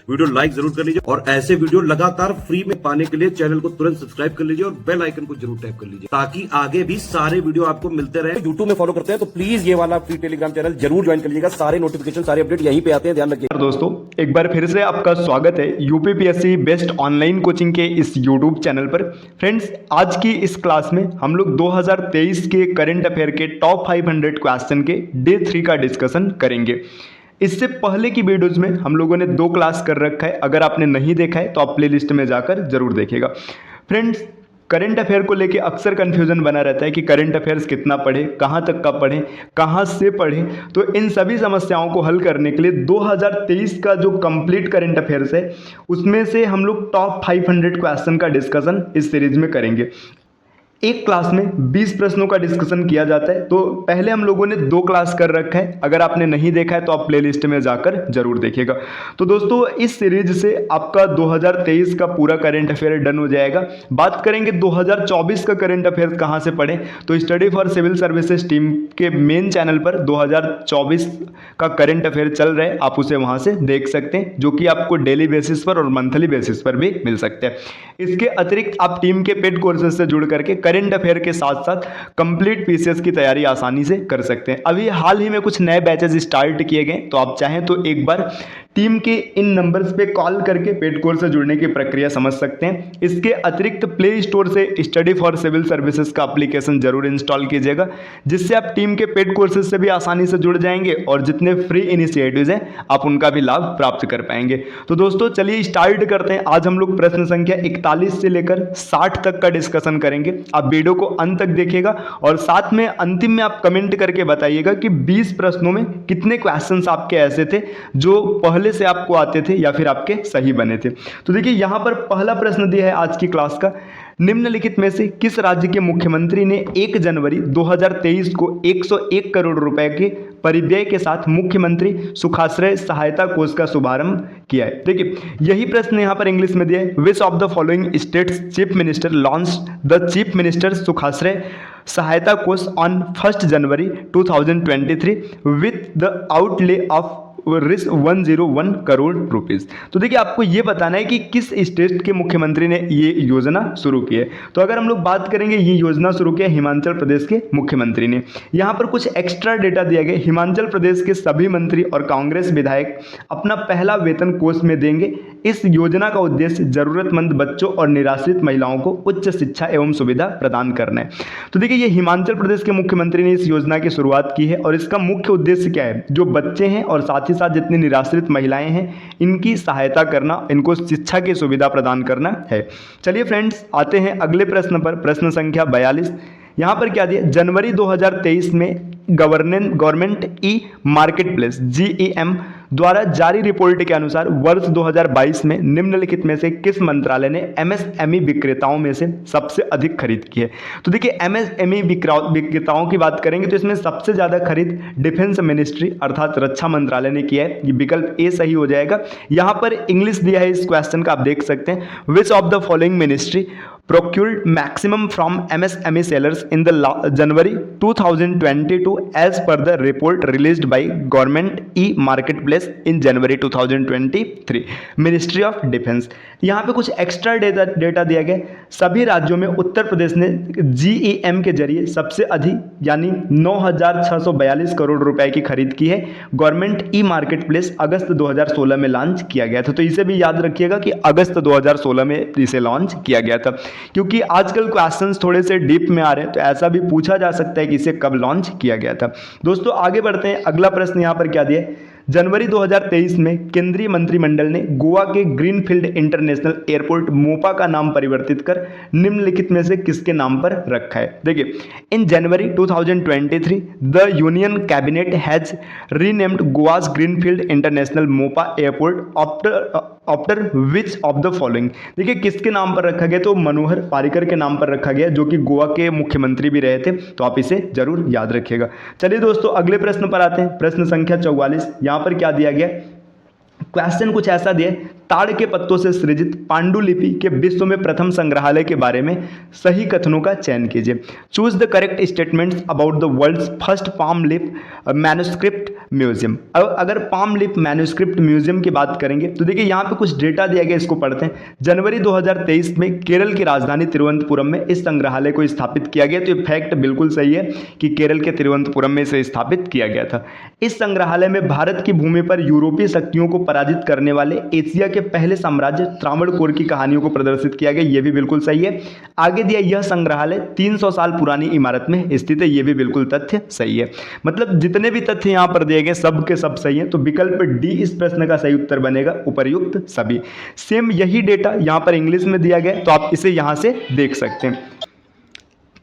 Video like जरूर कर लीजिए और ऐसे वीडियो लगातार फ्री में पाने के लिए चैनल को तुरंत सब्सक्राइब कर लीजिए और बेल आइकन को जरूर टैप कर लीजिए ताकि आगे भी सारे वीडियो आपको मिलते रहे। यूट्यूब में फॉलो करते हैं तो प्लीज ये वाला फ्री टेलीग्राम चैनल जरूर ज्वाइन कर लीजिएगा। सारे नोटिफिकेशन सारे अपडेट यहीं पे आते हैं, ध्यान रखिए। दोस्तों एक बार फिर से आपका स्वागत है यूपीपीएससी बेस्ट ऑनलाइन कोचिंग के इस यूट्यूब चैनल पर। फ्रेंड्स, आज की इस क्लास में हम लोग 2023 के करंट अफेयर के टॉप 500 क्वेश्चन के डे 3 का डिस्कशन करेंगे। इससे पहले की वीडियोज में हम लोगों ने 2 क्लास कर रखा है, अगर आपने नहीं देखा है तो आप प्लेलिस्ट में जाकर जरूर देखिएगा। फ्रेंड्स, करंट अफेयर को लेके अक्सर कन्फ्यूजन बना रहता है कि करंट अफेयर्स कितना पढ़े, कहाँ तक का पढ़ें, कहाँ से पढ़ें। तो इन सभी समस्याओं को हल करने के लिए 2023 का जो कंप्लीट करंट अफेयर्स है उसमें से हम लोग टॉप 500 क्वेश्चन का डिस्कशन इस सीरीज में करेंगे। एक क्लास में 20 प्रश्नों का डिस्कशन किया जाता है, तो पहले हम लोगों ने 2 क्लास कर रखा है, अगर आपने नहीं देखा है तो आप प्लेलिस्ट में जाकर जरूर देखिएगा। तो दोस्तों, इस सीरीज से आपका 2023 का पूरा करंट अफेयर डन हो जाएगा। बात करेंगे 2024 का करंट अफेयर कहाँ से पढ़ें, तो study for civil services team के मेन चैनल पर 2024 का करंट अफेयर चल रहा है, आप उसे वहाँ से देख सकते हैं, जो कि आपको डेली बेसिस पर और मंथली बेसिस पर भी मिल सकते हैं। इसके अतिरिक्त आप टीम के पेड कोर्सेज से जुड़ करके करंट अफेयर के साथ साथ कंप्लीट पीसीएस की तैयारी आसानी से कर सकते हैं। अभी हाल ही में कुछ नए बैचेस स्टार्ट किए गए, तो आप चाहें तो एक बार टीम के इन नंबर्स पे कॉल करके पेड कोर्स से जुड़ने की प्रक्रिया समझ सकते हैं। इसके अतिरिक्त प्ले स्टोर से स्टडी फॉर सिविल सर्विसेज का एप्लीकेशन जरूर इंस्टॉल कीजिएगा, जिससे आप टीम के पेड कोर्सेज से भी आसानी से जुड़ जाएंगे और जितने फ्री इनिशिएटिव्स हैं आप उनका भी लाभ प्राप्त कर पाएंगे। तो दोस्तों, चलिए स्टार्ट करते हैं। आज हम लोग प्रश्न संख्या 41 से लेकर 60 तक का डिस्कशन करेंगे। आप वीडियो को अंत तक देखिएगा और साथ में अंतिम में आप कमेंट करके बताइएगा कि 20 प्रश्नों में कितने क्वेश्चंस आपके ऐसे थे जो पहले से आपको आते थे या फिर आपके सही बने थे। तो देखिए, यहां पर पहला प्रश्न दिया है आज की क्लास का, निम्नलिखित में से किस राज्य के मुख्यमंत्री ने 1 जनवरी 2023 को 101 करोड़ रुपए के परिव्यय के साथ मुख्यमंत्री सुखाश्रय सहायता कोष का शुभारंभ किया है। देखिए, यही प्रश्न यहां पर इंग्लिश में दिया है। Which of the following states chief minister launch the chief minister Sukhashray Sahayata Kosh on 1 January 2023 with the outlay of 101 crore rupees. तो देखिए, आपको ये बताना है कि किस स्टेट के मुख्यमंत्री ने ये योजना शुरू की है। तो अगर हम लोग बात करेंगे, ये योजना शुरू किया हिमाचल प्रदेश के मुख्यमंत्री ने। यहाँ पर कुछ एक्स्ट्रा डेटा दिया गया। हिमाचल प्रदेश के सभी मंत्री और कांग्रेस विधायक अपना पहला वेतन कोष में देंगे। इस योजना का उद्देश्य जरूरतमंद बच्चों और निराश्रित महिलाओं को उच्च शिक्षा एवं सुविधा प्रदान करना है। तो देखिए, ये हिमाचल प्रदेश के मुख्यमंत्री ने इस योजना की शुरुआत की है और इसका मुख्य उद्देश्य क्या है, जो बच्चे हैं और साथ ही साथ जितनी निराश्रित महिलाएं हैं इनकी सहायता करना, इनको शिक्षा की सुविधा प्रदान करना है। चलिए फ्रेंड्स, आते हैं अगले प्रश्न पर, प्रश्न संख्या 42। यहाँ पर क्या दिया, जनवरी 2023 में government e market place GEM द्वारा जारी रिपोर्ट के अनुसार वर्ष 2022 में निम्नलिखित में से किस मंत्रालय ने MSME विक्रेताओं में से सबसे अधिक खरीद की है। तो देखिए, MSME विक्रेताओं की बात करेंगे तो इसमें सबसे ज़्यादा खरीद डिफेंस मिनिस्ट्री अर्थात रक्षा मंत्रालय ने किया है। ये विकल्प ए सही हो जाएगा। यहाँ पर इंग्लिश दिया है इस क्वेश्चन का, आप देख सकते हैं। विच of the following ministry procured maximum from MSME sellers in the January 2022 as per the report released by Government E-Marketplace in January 2023 Ministry of Defense। यहाँ पे कुछ एक्स्ट्रा डेटा दिया गया। सभी राज्यों में उत्तर प्रदेश ने GEM के जरिए सबसे अधिक यानी 9,642 करोड़ रुपए की खरीद की है। गवर्नमेंट E-Marketplace अगस्त 2016 में लॉन्च किया गया था। तो इसे भी याद रखिएगा कि अगस्त 2016 में इसे लॉन्च किया गया था, क्योंकि आजकल क्वेश्चंस थोड़े से डीप में आ रहे हैं, तो ऐसा भी पूछा जा सकता है कि इसे कब लॉन्च किया गया था। दोस्तों, आगे बढ़ते हैं। अगला प्रश्न यहाँ पर क्या दिया है, जनवरी 2023 में केंद्रीय मंत्रिमंडल ने गोवा के ग्रीनफील्ड इंटरनेशनल एयरपोर्ट मोपा का नाम परिवर्तित कर निम्नलिखित में से किसके नाम पर रखा है। देखिए, इन January 2023 the union cabinet has renamed Goa's greenfield international Mopa airport after which of the following. देखिए, किसके नाम पर रखा गया, तो मनोहर पारिकर के नाम पर रखा गया, जो कि गोवा के मुख्यमंत्री भी रहे थे। तो आप इसे जरूर याद रखिएगा। चलिए दोस्तों, अगले प्रश्न पर आते हैं, प्रश्न संख्या 44। यहाँ पर क्या दिया गया, क्वेश्चन कुछ ऐसा दिया, ताड़ के पत्तों से सृजित पांडुलिपि के विश्व में प्रथम संग्रहालय के बारे में सही कथनों का चयन कीजिए। Choose the correct statements about the world's first palm leaf manuscript museum. अगर पाम लिप मैन्युस्क्रिप्ट म्यूजियम की बात करेंगे तो देखिए यहाँ पे कुछ डेटा दिया गया, इसको पढ़ते हैं। जनवरी 2023 में केरल की राजधानी तिरुवनंतपुरम में इस संग्रहालय को स्थापित किया गया। तो ये फैक्ट बिल्कुल सही है कि केरल के तिरुवनंतपुरम में इसे स्थापित किया गया था। इस संग्रहालय में भारत की भूमि पर यूरोपीय शक्तियों को पराजित करने वाले एशिया के पहले साम्राज्य त्रावणकोर की कहानियों को प्रदर्शित किया गया। यह भी बिल्कुल सही है। आगे दिया, यह संग्रहालय 300 साल पुरानी इमारत में स्थित है। यह भी बिल्कुल तथ्य सही है। मतलब जितने भी तथ्य यहां पर दिए गए सब के सब सही है। तो विकल्प डी इस प्रश्न का सही उत्तर बनेगा, उपर्युक्त सभी। सेम यही डेटा यहां पर इंग्लिश में दिया गया, तो आप इसे यहां से देख सकते हैं।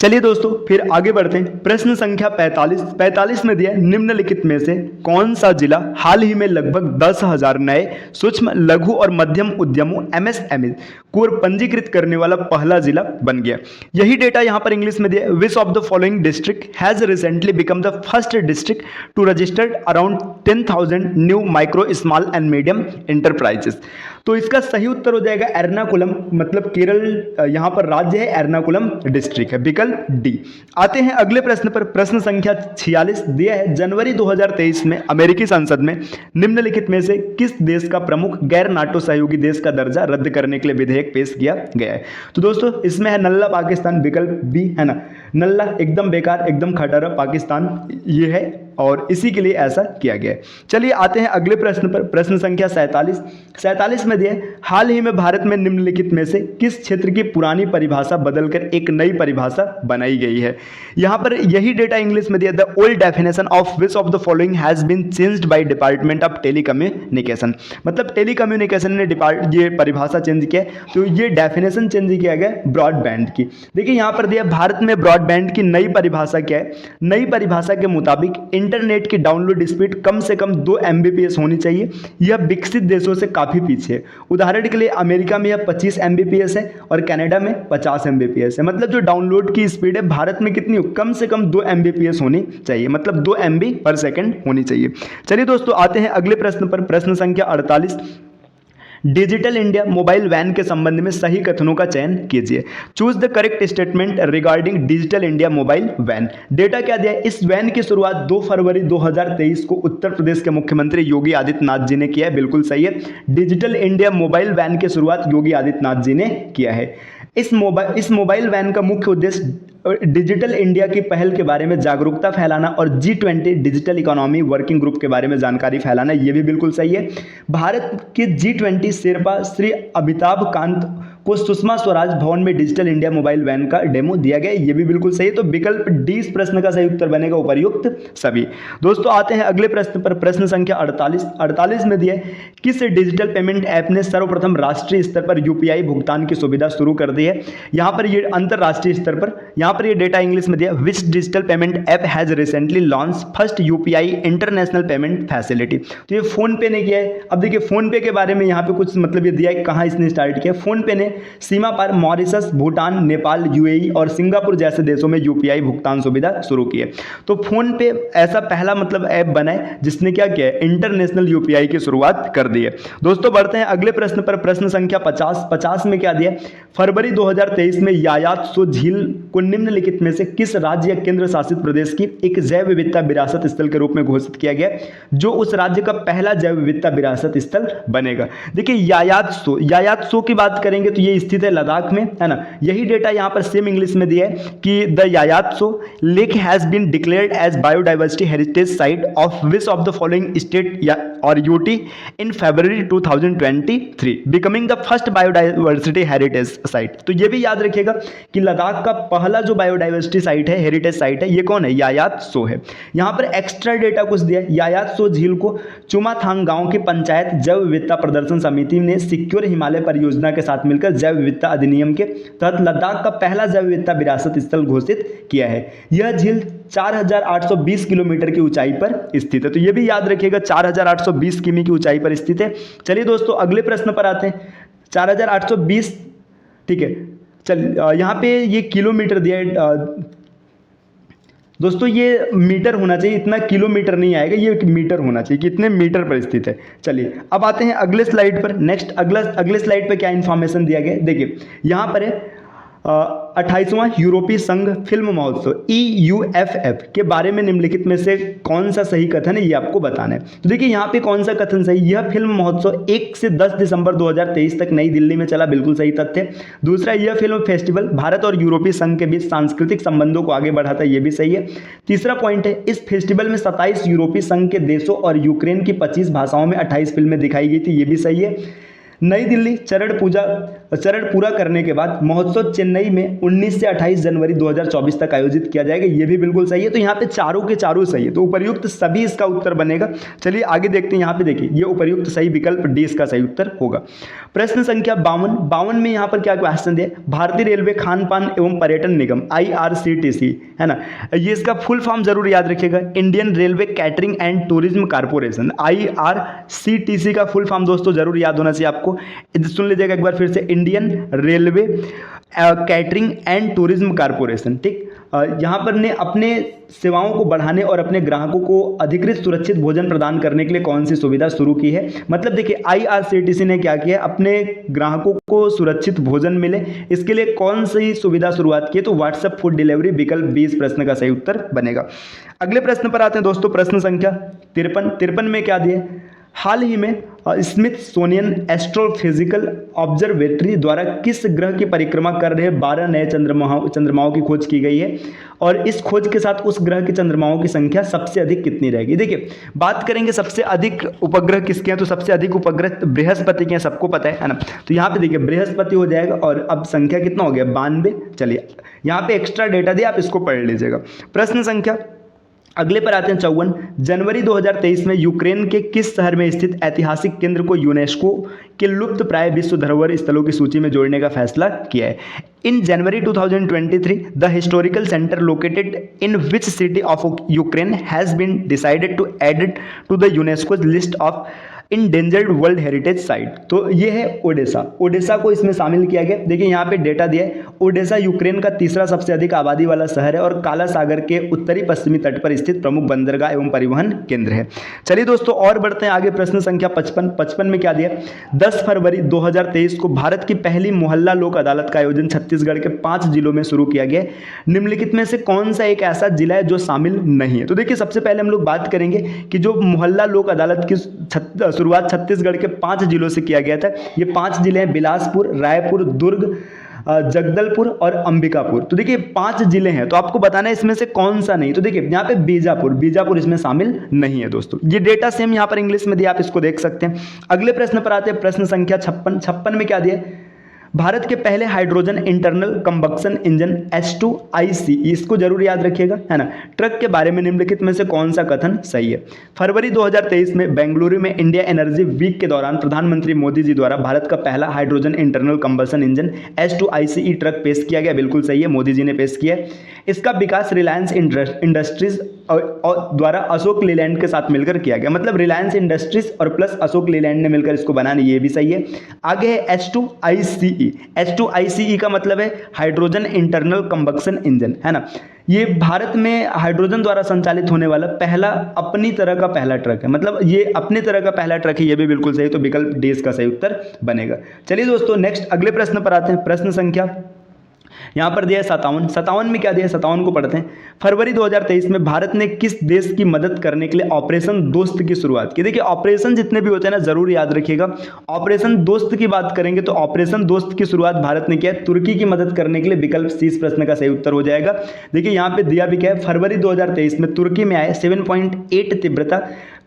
चलिए दोस्तों फिर आगे बढ़ते हैं। प्रश्न संख्या 45 में दिया है, निम्नलिखित में से कौन सा जिला हाल ही में लगभग 10,000 नए सूक्ष्म लघु और मध्यम उद्यमों MSME को पंजीकृत करने वाला पहला जिला बन गया। यही डेटा यहां पर इंग्लिश में दिया है। Which of the following district has recently become the first district to registered around 10,000 new micro small and medium enterprises. तो इसका सही उत्तर हो जाएगा एर्नाकुलम, मतलब केरल यहां पर राज्य है, एर्नाकुलम डिस्ट्रिक्ट है, विकल्प डी। आते हैं अगले प्रश्न पर। प्रश्न संख्या 46 दिया है, जनवरी 2023 में अमेरिकी संसद में निम्नलिखित में से किस देश का प्रमुख गैर नाटो सहयोगी देश का दर्जा रद्द करने के लिए विधेयक पेश किया गया है। तो दोस्तों इसमें है नल्ला पाकिस्तान, विकल्प बी है ना। नल्ला एकदम बेकार, एकदम खटारा पाकिस्तान ये है और इसी के लिए ऐसा किया गया है। चलिए आते हैं अगले प्रश्न पर। प्रश्न संख्या 47 में दिया है, हाल ही में भारत में निम्नलिखित में से किस क्षेत्र की पुरानी परिभाषा बदलकर एक नई परिभाषा बनाई गई है। यहां पर यही डेटा इंग्लिश में दिया, the old definition of which of the following has been changed by department of telecommunication. मतलब टेलीकम्युनिकेशन ने ये परिभाषा चेंज किया, तो ये डेफिनेशन चेंज किया गया ब्रॉडबैंड की। देखिए यहां पर दिया, भारत में ब्रॉडबैंड की नई परिभाषा क्या है। नई परिभाषा के मुताबिक इंटरनेट की डाउनलोड स्पीड कम से कम 2 Mbps होनी चाहिए। यह विकसित देशों से काफी पीछे है। उदाहरण के लिए अमेरिका में यह 25 Mbps है और कनाडा में 50 Mbps है। मतलब जो डाउनलोड की स्पीड है भारत में कितनी हो, कम से कम 2 Mbps होनी चाहिए, मतलब 2 MB/सेकंड होनी चाहिए। चलिए दोस्तों आते हैं अगले प्रश्न पर। प्रश्न संख्या 48, डिजिटल इंडिया मोबाइल वैन के संबंध में सही कथनों का चयन कीजिए। Choose the correct statement regarding digital India mobile van. Data क्या दिया है, इस वैन की शुरुआत 2 फरवरी 2023 को उत्तर प्रदेश के मुख्यमंत्री योगी आदित्यनाथ जी ने किया है। बिल्कुल सही है, डिजिटल इंडिया मोबाइल वैन की शुरुआत योगी आदित्यनाथ जी ने किया है। इस मोबाइल वैन का मुख्य उद्देश्य डिजिटल इंडिया की पहल के बारे में जागरूकता फैलाना और G20 digital economy working group के बारे में जानकारी फैलाना, ये भी बिल्कुल सही है। भारत के G20 शेरपा श्री अमिताभ कांत को सुषमा स्वराज भवन में डिजिटल इंडिया मोबाइल वैन का डेमो दिया गया, ये भी बिल्कुल सही है। तो विकल्प डी इस प्रश्न का सही उत्तर बनेगा, उपर्युक्त सभी। दोस्तों आते हैं अगले प्रश्न पर। प्रश्न संख्या 48 में दिया है, किस डिजिटल पेमेंट ऐप ने सर्वप्रथम राष्ट्रीय स्तर पर UPI भुगतान की सुविधा शुरू कर दी है। यहाँ पर ये अंतरराष्ट्रीय स्तर पर, यहाँ पर ये डेटा इंग्लिश में दिया, which digital payment app has recently launch first UPI international payment facility. तो ये फोन पे ने किया है। अब देखिए फोन पे के बारे में यहाँ पे कुछ मतलब ये दिया है कहाँ इसने स्टार्ट किया। फोन पे ने सीमा पार मॉरिशस, भूटान, नेपाल, UAE और सिंगापुर जैसे देशों में UPI भुगतान सुविधा शुरू की है। तो फोन पे ऐसा पहला मतलब ऐप बना है जिसने क्या किया है, इंटरनेशनल UPI की शुरुआत कर दी है। दोस्तों बढ़ते हैं अगले प्रश्न पर। प्रश्न संख्या 50 में क्या दिया, फरवरी 2023 में यायात्सो झील को निम्नलिखित में से किस राज्य या केंद्र शासित प्रदेश की एक जैव विविधता विरासत स्थल के रूप में घोषित किया गया, जो उस राज्य का पहला जैव विविधता विरासत स्थल बनेगा। देखिए यायात्सो की बात करेंगे तो ये स्थित है लद्दाख में, है ना। यही डेटा यहाँ पर सेम इंग्लिश में दिया है कि the Yayatso lake has been declared as biodiversity heritage site of which of the following state और UT in February 2023, becoming the first biodiversity heritage site. तो ये भी याद रखिएगा कि लद्दाख का पहला जो बायोडाइवर्सिटी साइट है, हेरिटेज साइट है, ये कौन है, यायात्सो है। यहाँ पर एक्स्ट्रा डेटा कुछ दिया है, यायात्सो झील को चुमाथांग गांव की पंचायत जैव विविधता प्रदर्शन समिति ने सिक्योर हिमालय परियोजना के साथ मिलकर जैव विविधता अधिनियम के तहत लद्दाख का पहला जैव विविधता विरासत स्थल घोषित किया है। यह झील 4820 किलोमीटर की ऊंचाई पर स्थित है। तो यह भी याद रखिएगा 4820 किमी की ऊंचाई पर स्थित है। चलिए दोस्तों अगले प्रश्न पर आते हैं। 4820, ठीक है। चल यहाँ पे ये किलोमीटर दिया है, दोस्तों ये मीटर होना चाहिए, इतना किलोमीटर नहीं आएगा, ये मीटर होना चाहिए, कितने मीटर पर स्थित है। चलिए अब आते हैं अगले स्लाइड पर। नेक्स्ट अगले स्लाइड पर क्या इन्फॉर्मेशन दिया गया है, देखिए यहाँ पर है 28वां यूरोपीय संघ फिल्म महोत्सव EUFF के बारे में निम्नलिखित में से कौन सा सही कथन है, ये आपको बताना है। तो देखिए यहाँ पे कौन सा कथन सही, यह फिल्म महोत्सव 1 से 10 दिसंबर 2023 तक नई दिल्ली में चला, बिल्कुल सही तथ्य। दूसरा, यह फिल्म फेस्टिवल भारत और यूरोपीय संघ के बीच सांस्कृतिक संबंधों को आगे बढ़ाता है, ये भी सही है। तीसरा पॉइंट है, इस फेस्टिवल में 27 यूरोपीय संघ के देशों और यूक्रेन की 25 भाषाओं में 28 फिल्में दिखाई गई थी, ये भी सही है। नई दिल्ली चरण पूरा करने के बाद महोत्सव चेन्नई में 19 से 28 जनवरी 2024 तक आयोजित किया जाएगा, ये भी बिल्कुल सही है। तो यहाँ पे चारों के चारों सही है, तो उपर्युक्त सभी इसका उत्तर बनेगा। चलिए आगे देखते हैं, यहाँ पे देखिए ये उपर्युक्त सही विकल्प डी इसका सही उत्तर होगा। प्रश्न संख्या 52 में यहाँ पर क्या क्वेश्चन दिया, भारतीय रेलवे खान पान एवं पर्यटन निगम IRCTC है ना, ये इसका फुल फॉर्म जरूर याद रखिएगा, Indian railway catering and tourism corporation. IRCTC का फुल फॉर्म दोस्तों जरूर याद होना चाहिए आपको, सुन लीजिएगा एक बार फिर से, Indian railway catering and tourism corporation. ठीक, यहाँ पर ने अपने सेवाओं को बढ़ाने और अपने ग्राहकों को अधिकृत सुरक्षित भोजन प्रदान करने के लिए कौन सी सुविधा शुरू की है। मतलब देखिए IRCTC ने क्या किया, अपने ग्राहकों को सुरक्षित भोजन मिले, इसके लिए कौन सी सुविधा शुरुआत की है, तो व्हाट्सएप फूड डिलीवरी, विकल्प 20 प्रश्न का सही उत्तर बनेगा। अगले प्रश्न पर आते हैं दोस्तों, प्रश्न संख्या 53 में क्या दिए, हाल ही में स्मिथसोनियन एस्ट्रोफिजिकल ऑब्जर्वेटरी द्वारा किस ग्रह की परिक्रमा कर रहे 12 नए चंद्रमाओं की खोज की गई है, और इस खोज के साथ उस ग्रह के चंद्रमाओं की संख्या सबसे अधिक कितनी रहेगी। देखिए बात करेंगे सबसे अधिक उपग्रह किसके हैं, तो सबसे अधिक उपग्रह बृहस्पति के हैं, सबको पता है ना। तो यहाँ पे देखिए बृहस्पति हो जाएगा, और अब संख्या कितना हो गया 92। चलिए यहाँ पे एक्स्ट्रा डेटा दिया, आप इसको पढ़ लीजिएगा। प्रश्न संख्या अगले पर आते हैं 54, जनवरी 2023 में यूक्रेन के किस शहर में स्थित ऐतिहासिक केंद्र को यूनेस्को के लुप्त प्राय विश्व धरोहर स्थलों की सूची में जोड़ने का फैसला किया है। In January 2023 the historical centre located in which city of Ukraine has been decided to added to the UNESCO list of endangered world heritage site. तो ये है ओडेसा को इसमें शामिल किया गया। देखिए यहाँ पे डेटा दिया है, ओडेसा यूक्रेन का तीसरा सबसे अधिक आबादी वाला शहर है और काला सागर के उत्तरी पश्चिमी तट पर स्थित प्रमुख बंदरगाह एवं परिवहन केंद्र है। चलिए दोस्तों और बढ़ते हैं आगे, प्रश्न संख्या 55 में क्या दिया, 10 फरवरी 2023 को भारत की पहली मोहल्ला लोक अदालत का आयोजन छत्तीसगढ़ के 5 जिलों में शुरू किया गया। निम्नलिखित में से कौन सा एक ऐसा जिला है जो शामिल नहीं है। तो देखिए सबसे पहले हम लोग बात करेंगे कि जो मोहल्ला लोक अदालत की शुरुआत छत्तीसगढ़ के 5 जिलों से किया गया था। ये 5 जिले हैं, बिलासपुर, रायपुर, दुर्ग, जगदलपुर और अंबिकापुर। तो देखिए 5 जिले हैं, तो आपको बताना है इसमें से कौन सा नहीं। तो देखिए यहाँ पे बीजापुर इसमें शामिल नहीं है दोस्तों। ये डेटा सेम यहाँ पर इंग्लिश में दिया, आप इसको देख सकते हैं। अगले प्रश्न पर आते हैं, प्रश्न संख्या 56 में क्या दिया, भारत के पहले hydrogen internal combustion engine H2IC, इसको जरूर याद रखिएगा है ना, ट्रक के बारे में निम्नलिखित में से कौन सा कथन सही है। फरवरी 2023 में बेंगलुरु में इंडिया एनर्जी वीक के दौरान प्रधानमंत्री मोदी जी द्वारा भारत का पहला hydrogen internal combustion engine H2ICE truck पेश किया गया, बिल्कुल सही है, मोदी जी ने पेश किया। इसका विकास रिलायंस इंडस्ट्रीज द्वारा अशोक लीलैंड के साथ मिलकर किया गया। मतलब रिलायंस इंडस्ट्रीज और प्लस अशोक लीलैंड ने मिलकर इसको बनाने, ये भी सही है। आगे है H2ICE का मतलब है हाइड्रोजन इंटरनल कंबक्शन इंजन है ना। ये भारत में हाइड्रोजन द्वारा संचालित होने वाला पहला अपनी तरह का पहला ट्रक है, मतलब ये अपनी तरह का पहला ट्रक है, ये भी बिल्कुल सही। तो विकल्प डी इसका सही उत्तर बनेगा। चलिए दोस्तों नेक्स्ट अगले प्रश्न पर आते हैं, प्रश्न संख्या यहाँ पर दिया है 57 में क्या दिया है, 57 को पढ़ते हैं। फरवरी 2023 में भारत ने किस देश की मदद करने के लिए ऑपरेशन दोस्त की शुरुआत की। देखिए ऑपरेशन जितने भी होते हैं ना जरूर याद रखिएगा, ऑपरेशन दोस्त की बात करेंगे तो ऑपरेशन दोस्त की शुरुआत भारत ने किया है तुर्की की मदद करने के लिए, विकल्प सी इस प्रश्न का सही उत्तर हो जाएगा। देखिए यहाँ पे दिया भी क्या है, फरवरी 2023 में तुर्की में आए 7.8 तीव्रता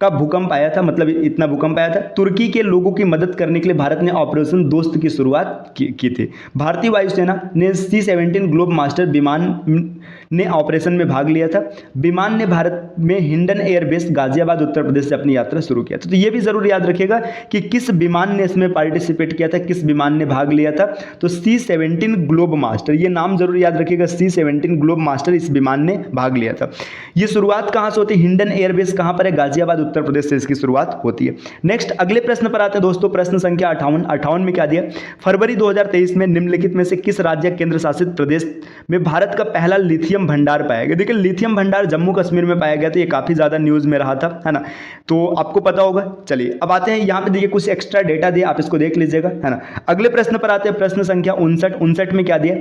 का भूकंप आया था, मतलब इतना भूकंप आया था। तुर्की के लोगों की मदद करने के लिए भारत ने ऑपरेशन दोस्त की शुरुआत की थी। भारतीय वायुसेना ने C-17 ग्लोब मास्टर विमान ने ऑपरेशन में भाग लिया था। विमान ने भारत में हिंडन एयरबेस गाजियाबाद उत्तर प्रदेश से अपनी यात्रा शुरू किया था। तो ये भी जरूर याद रखिएगा कि किस विमान ने इसमें पार्टिसिपेट किया था, किस विमान ने भाग लिया था। तो C-17 ग्लोब मास्टर, ये नाम जरूर याद रखिएगा, C-17 ग्लोब मास्टर इस विमान ने भाग लिया था। ये शुरुआत कहाँ से होती है, हिंडन एयरबेस कहाँ पर है, गाजियाबाद उत्तर प्रदेश से इसकी शुरुआत होती है। नेक्स्ट अगले प्रश्न पर आते हैं दोस्तों, प्रश्न संख्या 58 में क्या दिया, फरवरी 2023 में निम्नलिखित में से किस राज्य केंद्र शासित प्रदेश में भारत का पहला लिथियम लिथियम भंडार पाया गया। देखिए लिथियम भंडार जम्मू कश्मीर में पाया गया था, ये काफ़ी ज़्यादा न्यूज़ में रहा था, है ना, तो आपको पता होगा। चलिए अब आते हैं यहाँ पे, देखिए कुछ एक्स्ट्रा डेटा दिया, आप इसको देख लीजिएगा, है ना। अगले प्रश्न पर आते हैं, प्रश्न संख्या 59 में क्या दिया,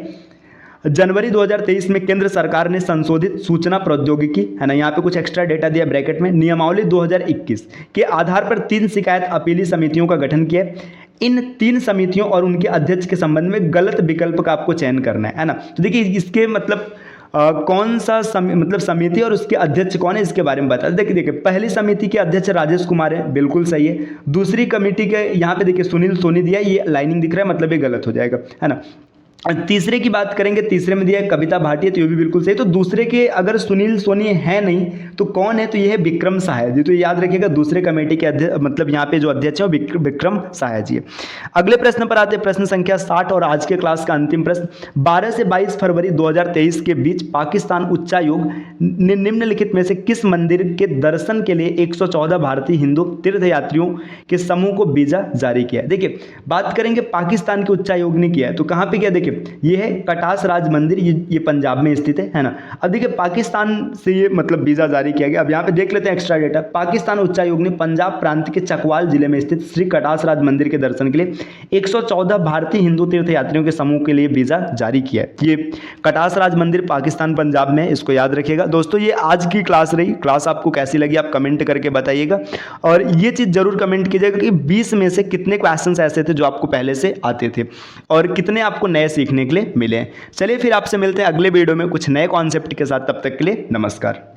जनवरी 2023 में केंद्र सरकार ने संशोधित सूचना प्रौद्योगिकी, है ना, यहाँ पे कुछ एक्स्ट्रा डेटा दिया ब्रैकेट में, नियमावली 2021 के आधार पर 3 शिकायत अपीली समितियों का गठन किया है। इन 3 समितियों और उनके अध्यक्ष के संबंध में गलत विकल्प का आपको चयन करना है ना। तो देखिए इसके मतलब कौन सा मतलब समिति और उसके अध्यक्ष कौन है, इसके बारे में बता। देखिए पहली समिति के अध्यक्ष राजेश कुमार है, बिल्कुल सही है। दूसरी कमेटी के यहाँ पे देखिए सुनील सोनी दिया, ये लाइनिंग दिख रहा है, मतलब ये गलत हो जाएगा, है ना। तीसरे की बात करेंगे, तीसरे में दिया है कविता भाटिया, तो ये भी बिल्कुल सही। तो दूसरे के अगर सुनील सोनी है नहीं तो कौन है, तो ये है विक्रम सहाय जी, तो याद रखिएगा दूसरे कमेटी के अध्यक्ष, मतलब यहाँ पे जो अध्यक्ष है वो विक्रम सहाय जी है। अगले प्रश्न पर आते हैं, प्रश्न संख्या 60 और आज के क्लास का अंतिम प्रश्न। 12 से 22 फरवरी 2023 के बीच पाकिस्तान उच्चायोग ने निम्नलिखित में से किस मंदिर के दर्शन के लिए 114 भारतीय हिंदू तीर्थयात्रियों के समूह को वीजा जारी किया है। देखिए बात करेंगे पाकिस्तान के उच्चायोग ने किया है, तो कहाँ पे किया, देखिए ये है कटास राज मंदिर, ये पंजाब में स्थित है ना। अब देखिए पाकिस्तान से ये मतलब वीजा जारी किया गया। अब यहाँ पे देख लेते हैं एक्स्ट्रा डेटा। पाकिस्तान उच्चायोग ने पंजाब प्रांत के चकवाल जिले में स्थित श्री कटास राज मंदिर के दर्शन के लिए 114 भारतीय हिंदू तीर्थयात्रियों के समूह के लिए वीजा जारी किया है। ये कटास राज मंदिर पाकिस्तान पंजाब में है, इसको याद रखिएगा। दोस्तों ये आज की क्लास रही, क्लास आपको कैसी लगी आप कमेंट करके बताइएगा, और ये चीज़ जरूर कमेंट कीजिएगा कि 20 में से कितने क्वेश्चंस ऐसे थे जो आपको पहले से आते थे और कितने आपको नए सीखने के लिए मिले हैं। चलिए फिर आपसे मिलते हैं अगले वीडियो में कुछ नए कॉन्सेप्ट के साथ, तब तक के लिए नमस्कार।